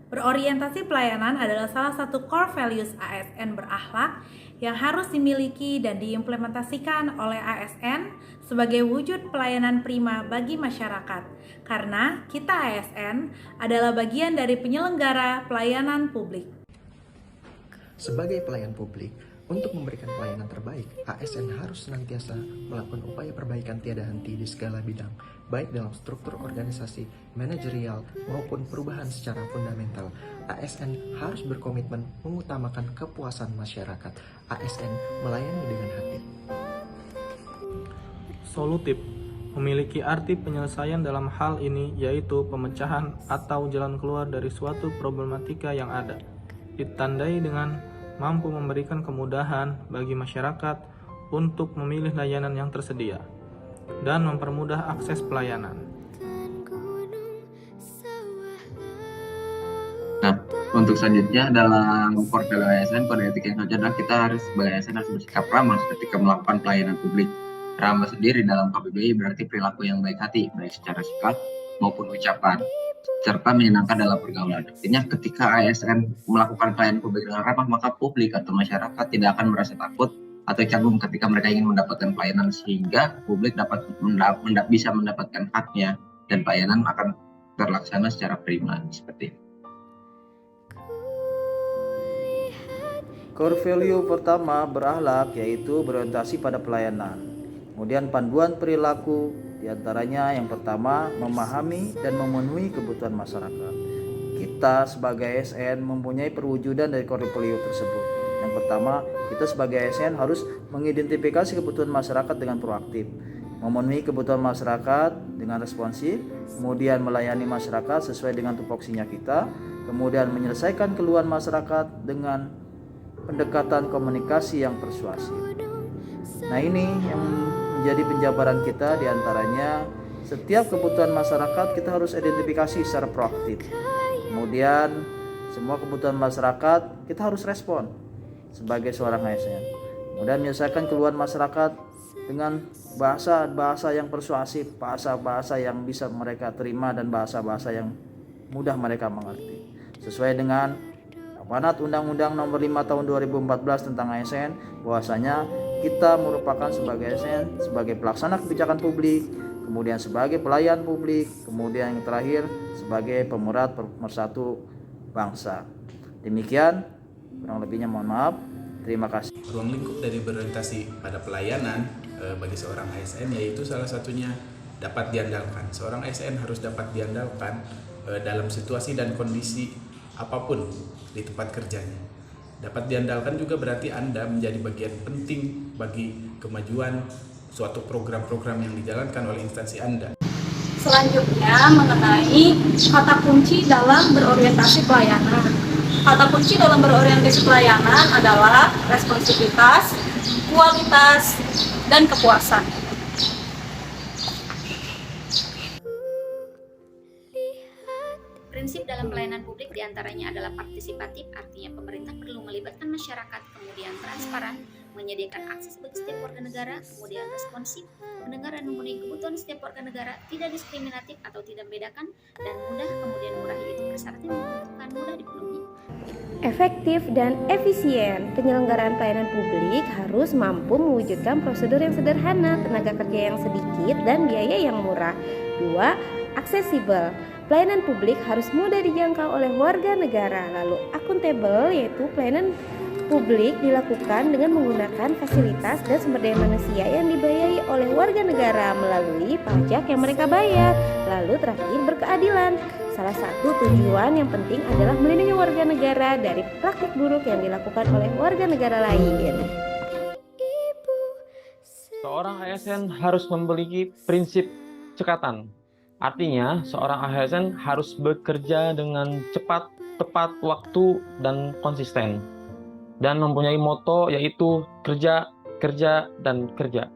Berorientasi pelayanan adalah salah satu core values ASN berakhlak yang harus dimiliki dan diimplementasikan oleh ASN sebagai wujud pelayanan prima bagi masyarakat. Karena kita ASN adalah bagian dari penyelenggara pelayanan publik. Sebagai pelayan publik, untuk memberikan pelayanan terbaik, ASN harus senantiasa melakukan upaya perbaikan tiada henti di segala bidang, baik dalam struktur organisasi, manajerial, maupun perubahan secara fundamental. ASN harus berkomitmen mengutamakan kepuasan masyarakat. ASN melayani dengan hati. Solutif memiliki arti penyelesaian dalam hal ini, yaitu pemecahan atau jalan keluar dari suatu problematika yang ada, ditandai dengan mampu memberikan kemudahan bagi masyarakat untuk memilih layanan yang tersedia dan mempermudah akses pelayanan. Nah, untuk selanjutnya dalam core value ASN, kode etik yang selanjutnya adalah kita harus sebagai ASN harus bersikap ramah ketika melakukan pelayanan publik. Ramah sendiri dalam KBBI berarti perilaku yang baik hati, baik secara sikap maupun ucapan, serta menyenangkan dalam pergaulan. Artinya ketika ASN melakukan pelayanan publik dengan ramah, maka publik atau masyarakat tidak akan merasa takut atau canggung ketika mereka ingin mendapatkan pelayanan, sehingga publik bisa mendapatkan haknya dan pelayanan akan terlaksana secara prima seperti itu. Core value pertama berakhlak, yaitu berorientasi pada pelayanan. Kemudian panduan perilaku, diantaranya yang pertama memahami dan memenuhi kebutuhan masyarakat. Kita sebagai ASN mempunyai perwujudan dari core value tersebut. Yang pertama, kita sebagai ASN harus mengidentifikasi kebutuhan masyarakat dengan proaktif, memenuhi kebutuhan masyarakat dengan responsif, kemudian melayani masyarakat sesuai dengan tupoksinya kita, kemudian menyelesaikan keluhan masyarakat dengan pendekatan komunikasi yang persuasif. Nah, ini yang menjadi penjabaran kita, diantaranya setiap kebutuhan masyarakat kita harus identifikasi secara proaktif. Kemudian semua kebutuhan masyarakat kita harus respon sebagai seorang ASN. Kemudian menyelesaikan keluhan masyarakat dengan bahasa yang persuasif, bahasa yang bisa mereka terima dan bahasa yang mudah mereka mengerti. Sesuai dengan amanat Undang-Undang Nomor 5 Tahun 2014 tentang ASN, bahwasanya kita merupakan sebagai ASN sebagai pelaksana kebijakan publik, kemudian sebagai pelayan publik, kemudian yang terakhir sebagai pemersatu bangsa. Demikian, kurang lebihnya mohon maaf. Terima kasih. Ruang lingkup dari berorientasi pada pelayanan bagi seorang ASN, yaitu salah satunya dapat diandalkan. Seorang ASN harus dapat diandalkan dalam situasi dan kondisi apapun di tempat kerjanya. Dapat diandalkan juga berarti Anda menjadi bagian penting bagi kemajuan suatu program-program yang dijalankan oleh instansi Anda. Selanjutnya mengenai kata kunci dalam berorientasi pelayanan. Kata kunci dalam berorientasi pelayanan adalah responsivitas, kualitas, dan kepuasan. Prinsip dalam pelayanan publik diantaranya adalah partisipatif, artinya pemerintah perlu melibatkan masyarakat, kemudian transparan, menyediakan akses bagi setiap warga negara, kemudian responsif, mendengar dan memenuhi kebutuhan setiap warga negara, tidak diskriminatif atau tidak membedakan, dan mudah, kemudian murah, yaitu persyaratan yang dibutuhkan mudah dipenuhi. Efektif dan efisien, penyelenggaraan pelayanan publik harus mampu mewujudkan prosedur yang sederhana, tenaga kerja yang sedikit, dan biaya yang murah. 2. Aksesibel. Pelayanan publik harus mudah dijangkau oleh warga negara. Lalu akuntabel, yaitu pelayanan publik dilakukan dengan menggunakan fasilitas dan sumber daya manusia yang dibayari oleh warga negara melalui pajak yang mereka bayar. Lalu terakhir, berkeadilan. Salah satu tujuan yang penting adalah melindungi warga negara dari praktik buruk yang dilakukan oleh warga negara lain. Seorang ASN harus memiliki prinsip cekatan. Artinya, seorang ASN harus bekerja dengan cepat, tepat waktu, dan konsisten. Dan mempunyai moto yaitu kerja, kerja, dan kerja.